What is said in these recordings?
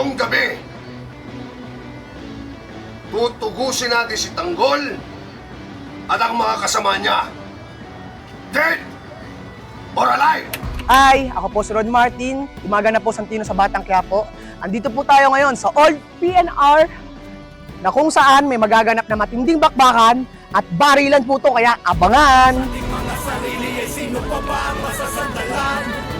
Ngayong gabi, tutugusin natin si Tanggol at ang mga kasama niya. Dead or alive? Ay, ako po si Rod Martin, umaga na po Santino sa Batang Quiapo. Andito po tayo ngayon sa Old PNR na kung saan may magaganap na matinding bakbakan at barilan po to, kaya abangan! Ating mga sarili ay sino pa ba ang masasandalan?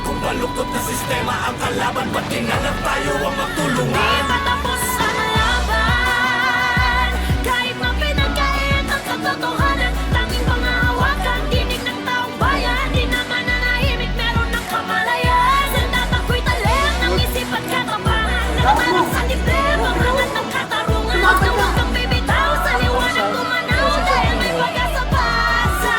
Kung baluktot na sistema ang kalaban, ba't di na lang tayo ang magtulungan? Di matapos ang laban, kahit na pinagkait ang katotohanan. Tanging pangahawakan, dinig ng taong bayan. Di naman nanahimik, meron ng kamalayan. Sandat ako'y talent ng isip at katapangan. Nagmanak sa dibdib, ang angat ng katarungan. Huwag kang bibitaw sa liwanag tumanaw, dahil may pag-asa pa sa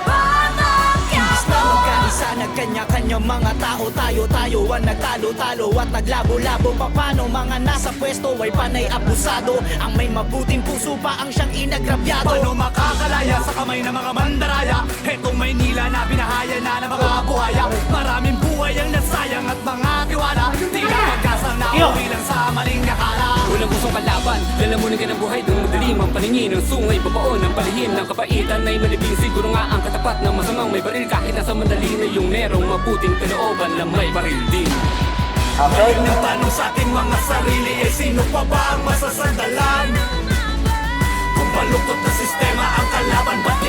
Batang Imbis na Quiapo. magkaisa, nagkanya-kanya mga tao. Tayo-tayo ang nagtalo-talo at naglabo-labo. Paano mga nasa pwesto ay panay abusado? Ang may mabuting puso pa ang siyang inagrabyado. Paano makakalaya sa kamay ng mga mandaraya? Hetong Maynila na binahaya na ng mga buhaya. Maraming buhay ang nasayang at mga tiwala. Di na pagkasal na uwi lang sa maling akala. Walang pusong kalaban, lalamunin ka ng buhay doon madilim ang paningin ng sungay, babaon ng palihim ng kapaitan ay malibing. Siguro nga ang katapat ng masamang may baril, kahit nasa mandali na yung merong mabuting kalooban na may baril din. May nagtanong sa ating mga sarili, eh sino pa ba ang masasandalan? Kung baluktot na sistema ang kalaban, ba't